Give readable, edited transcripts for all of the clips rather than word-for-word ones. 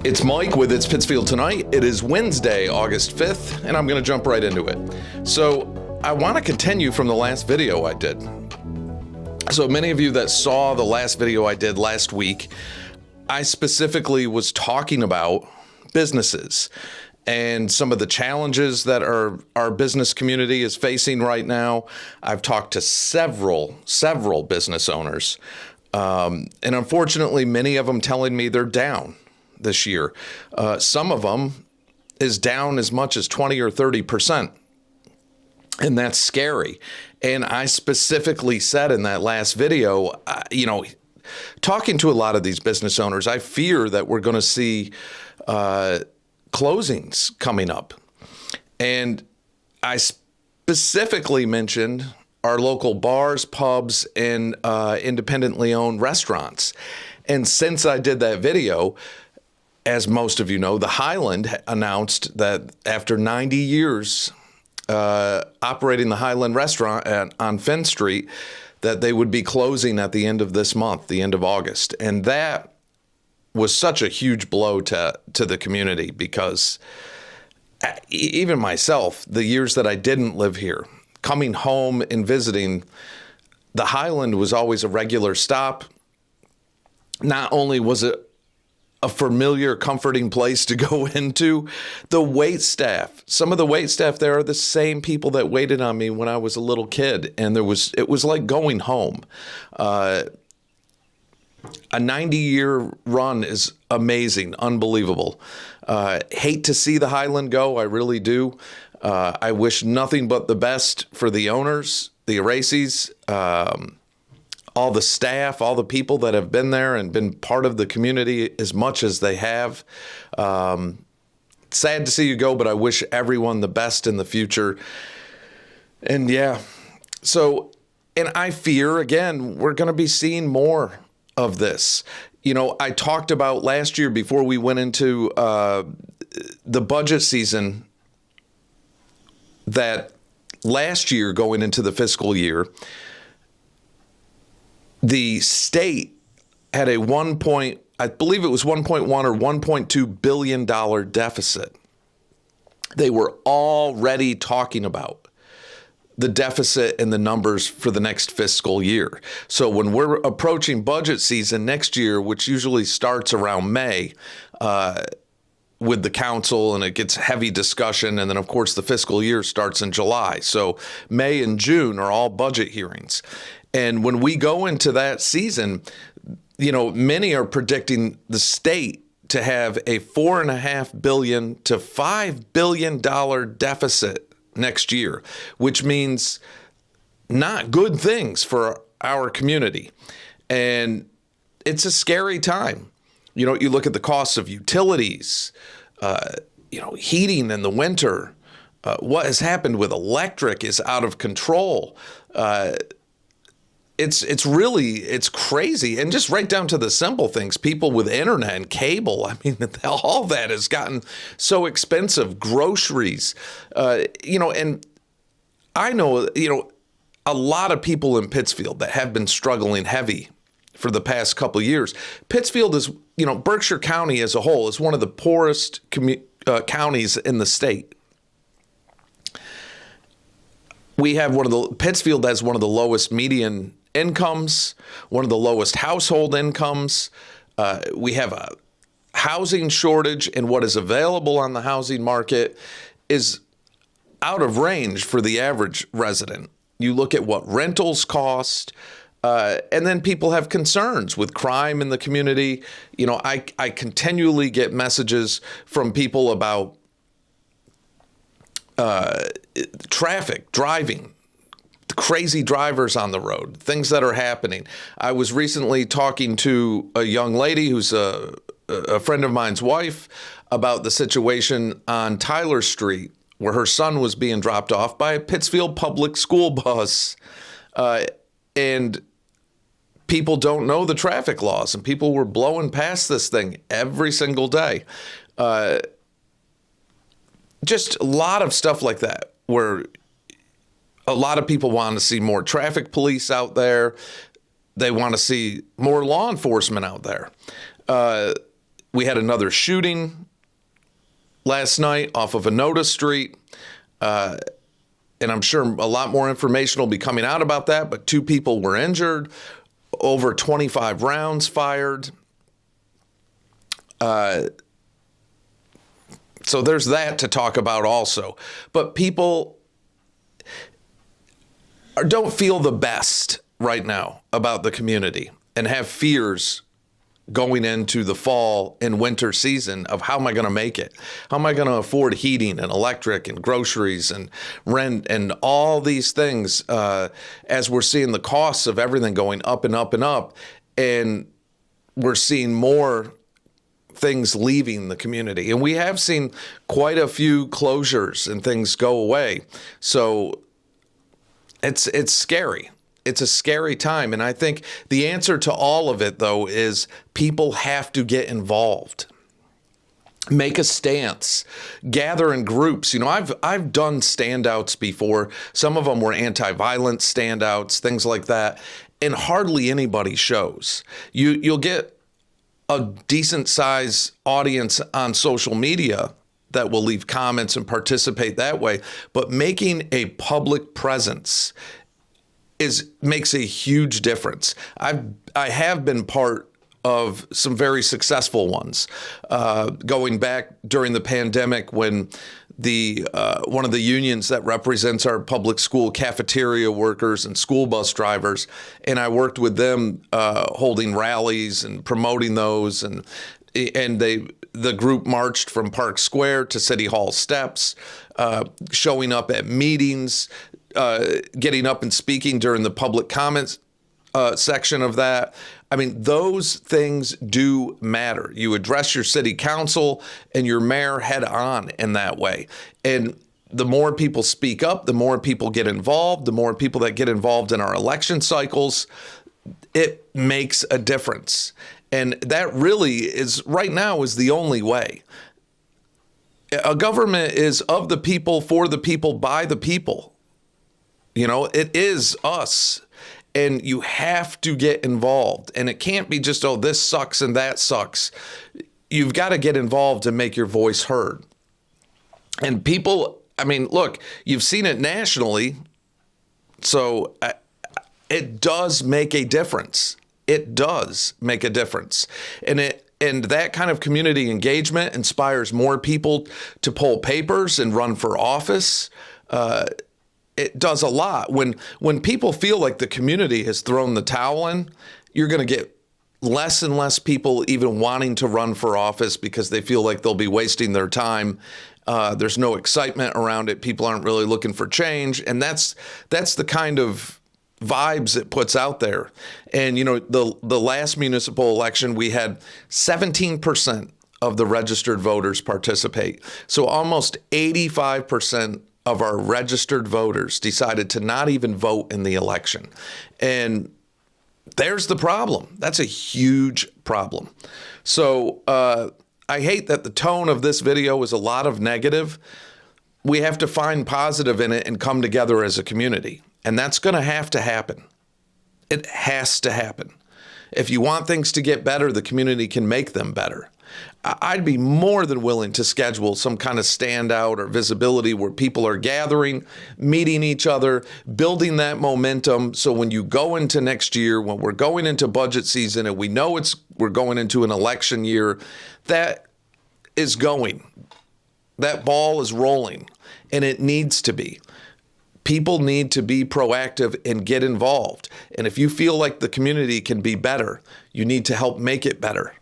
It's Mike with It's Pittsfield Tonight. It is Wednesday, August 5th, and I'm going to jump right into it. So I want to continue from the last video I did. So many of you that saw the last video I did last week, I specifically was talking about businesses and some of the challenges that our business community is facing right now. I've talked to several business owners, and unfortunately, many of them telling me they're down this year. Some of them is down as much as 20 or 30%. And that's scary. And I specifically said in that last video, talking to a lot of these business owners, I fear that we're going to see closings coming up. And I specifically mentioned our local bars, pubs, and independently owned restaurants. And since I did that video, as most of you know, the Highland announced that after 90 years operating the Highland Restaurant on Finn Street, that they would be closing at the end of this month, the end of August. And that was such a huge blow to the community, because even myself, the years that I didn't live here, coming home and visiting, the Highland was always a regular stop. Not only was it a familiar, comforting place to go into, the wait staff, some of the wait staff there are the same people that waited on me when I was a little kid. And it was like going home. A 90-year run is amazing, unbelievable. Hate to see the Highland go, I really do. I wish nothing but the best for the owners, the Araces, all the staff, all the people that have been there and been part of the community as much as they have. Sad to see you go, but I wish everyone the best in the future. And yeah, and I fear, again, we're going to be seeing more of this. You know, I talked about last year before we went into the budget season, that last year going into the fiscal year, the state had I believe it was 1.1 or $1.2 billion deficit. They were already talking about the deficit and the numbers for the next fiscal year. So when we're approaching budget season next year, which usually starts around May, with the council, and it gets heavy discussion. And then, of course, the fiscal year starts in July. So May and June are all budget hearings. And when we go into that season, many are predicting the state to have a $4.5 billion to $5 billion deficit next year, which means not good things for our community. And it's a scary time. You look at the costs of utilities, heating in the winter. What has happened with electric is out of control. It's crazy. And just right down to the simple things, people with internet and cable. I mean, all that has gotten so expensive. Groceries, and I know, a lot of people in Pittsfield that have been struggling heavy for the past couple of years. Pittsfield is, Berkshire County as a whole is one of the poorest counties in the state. Pittsfield has one of the lowest median incomes, one of the lowest household incomes. We have a housing shortage, and what is available on the housing market is out of range for the average resident. You look at what rentals cost, and then people have concerns with crime in the community. I continually get messages from people about traffic, driving, crazy drivers on the road, things that are happening. I was recently talking to a young lady who's a friend of mine's wife about the situation on Tyler Street, where her son was being dropped off by a Pittsfield public school bus. And people don't know the traffic laws, and people were blowing past this thing every single day. Just a lot of stuff like that, where a lot of people want to see more traffic police out there. They want to see more law enforcement out there. We had another shooting last night off of Anoda Street. And I'm sure a lot more information will be coming out about that, but 2 people were injured, over 25 rounds fired. So there's that to talk about also. But people don't feel the best right now about the community and have fears going into the fall and winter season of how am I going to make it? How am I going to afford heating and electric and groceries and rent and all these things as we're seeing the costs of everything going up and up and up. And we're seeing more things leaving the community. And we have seen quite a few closures and things go away. So it's scary. It's a scary time. And I think the answer to all of it, though, is people have to get involved. Make a stance, gather in groups. You know, I've done standouts before. Some of them were anti-violence standouts, things like that. And hardly anybody shows. You'll get a decent size audience on social media that will leave comments and participate that way. But making a public presence makes a huge difference. I have been part of some very successful ones. Going back during the pandemic when the one of the unions that represents our public school cafeteria workers and school bus drivers, and I worked with them holding rallies and promoting those, and the group marched from Park Square to City Hall steps, showing up at meetings, getting up and speaking during the public comments section of that. I mean, those things do matter. You address your city council and your mayor head on in that way. And the more people speak up, the more people get involved, the more people that get involved in our election cycles, it makes a difference. And that really is, right now, is the only way. A government is of the people, for the people, by the people. You know, it is us. And you have to get involved. And it can't be just, oh, this sucks and that sucks. You've got to get involved and make your voice heard. And people, I mean, look, you've seen it nationally. So it does make a difference. It does make a difference. And that kind of community engagement inspires more people to pull papers and run for office. It does a lot. When people feel like the community has thrown the towel in, you're going to get less and less people even wanting to run for office because they feel like they'll be wasting their time. There's no excitement around it. People aren't really looking for change. And that's the kind of vibes it puts out there. And, you know, the last municipal election, we had 17% of the registered voters participate. So almost 85% of our registered voters decided to not even vote in the election. And there's the problem. That's a huge problem. So I hate that the tone of this video is a lot of negative. We have to find positive in it and come together as a community. And that's going to happen. It has to happen. If you want things to get better, the community can make them better. I'd be more than willing to schedule some kind of standout or visibility where people are gathering, meeting each other, building that momentum. So when you go into next year, when we're going into budget season and we know we're going into an election year, that is going. That ball is rolling, and it needs to be. People need to be proactive and get involved. And if you feel like the community can be better, you need to help make it better.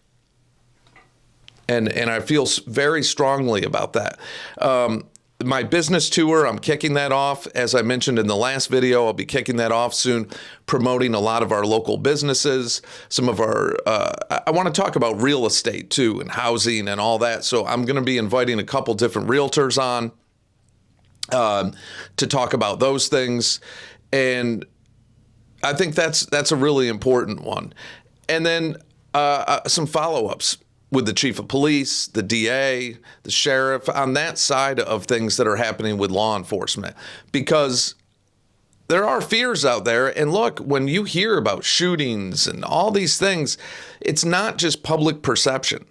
And I feel very strongly about that. My business tour, I'm kicking that off. As I mentioned in the last video, I'll be kicking that off soon, promoting a lot of our local businesses. Some of our, I want to talk about real estate too, and housing and all that. So I'm going to be inviting a couple different realtors on to talk about those things. And I think that's a really important one. And then some follow-ups with the chief of police, the DA, the sheriff, on that side of things that are happening with law enforcement. Because there are fears out there. And look, when you hear about shootings and all these things, it's not just public perception.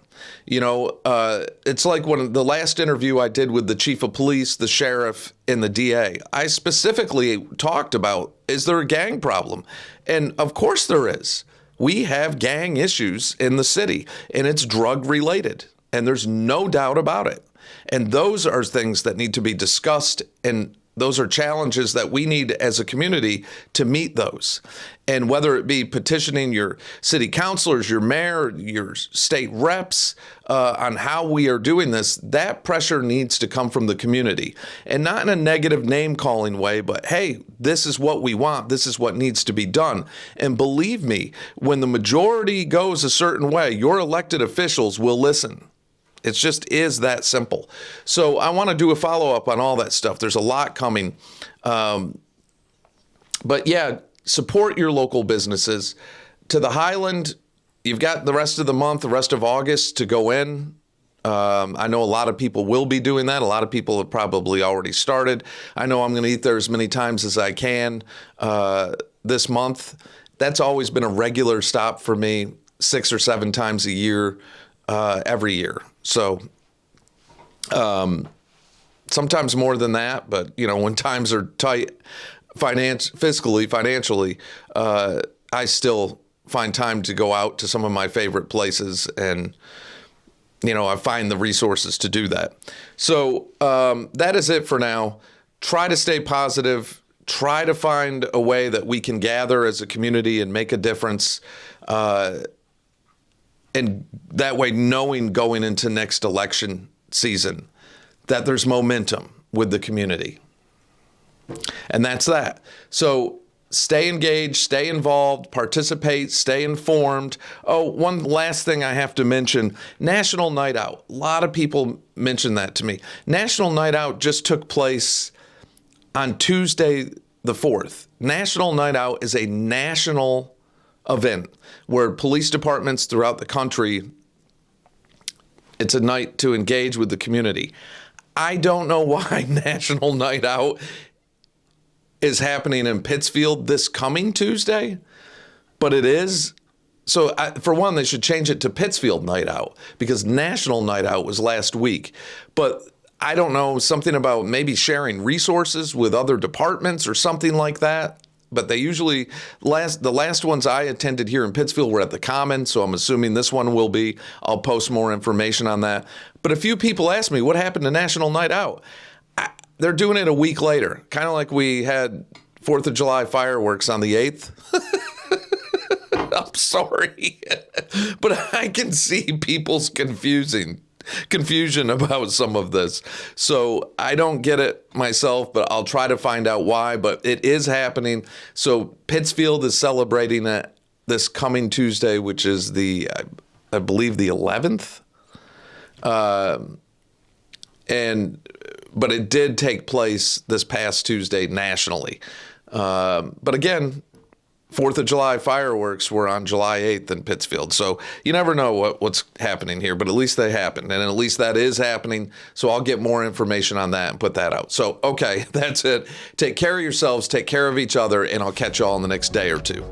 It's like when the last interview I did with the chief of police, the sheriff, and the DA, I specifically talked about, is there a gang problem? And of course there is. We have gang issues in the city, and it's drug related, and there's no doubt about it. And those are things that need to be discussed, and those are challenges that we need as a community to meet those. And whether it be petitioning your city councilors, your mayor, your state reps on how we are doing this, that pressure needs to come from the community. And not in a negative name calling way, but hey, this is what we want. This is what needs to be done. And believe me, when the majority goes a certain way, your elected officials will listen. It just is that simple. So I want to do a follow-up on all that stuff. There's a lot coming. But yeah, support your local businesses. To the Highland, you've got the rest of the month, the rest of August to go in. I know a lot of people will be doing that. A lot of people have probably already started. I know I'm going to eat there as many times as I can this month. That's always been a regular stop for me, 6 or 7 times a year, every year. So sometimes more than that, but when times are tight financially, I still find time to go out to some of my favorite places, and I find the resources to do that. So that is it for now. Try to stay positive. Try to find a way that we can gather as a community and make a difference. And that way, knowing going into next election season that there's momentum with the community. And that's that. So stay engaged, stay involved, participate, stay informed. Oh, one last thing I have to mention, National Night Out. A lot of people mention that to me. National Night Out just took place on Tuesday the 4th. National Night Out is a national event where police departments throughout the country, it's a night to engage with the community. I don't know why National Night Out is happening in Pittsfield this coming Tuesday, but it is. So for one, they should change it to Pittsfield Night Out, because National Night Out was last week. But I don't know, something about maybe sharing resources with other departments or something like that. But they usually, the last ones I attended here in Pittsfield were at the Common, so I'm assuming this one will be. I'll post more information on that. But a few people asked me, what happened to National Night Out? They're doing it a week later, kind of like we had 4th of July fireworks on the 8th. I'm sorry, but I can see people's confusion about some of this. So I don't get it myself, but I'll try to find out why. But it is happening. So Pittsfield is celebrating it this coming Tuesday, which is I believe the 11th. But it did take place this past Tuesday nationally. But again, 4th of July fireworks were on July 8th in Pittsfield. So you never know what's happening here, but at least they happened. And at least that is happening. So I'll get more information on that and put that out. So, okay, that's it. Take care of yourselves, take care of each other, and I'll catch you all in the next day or two.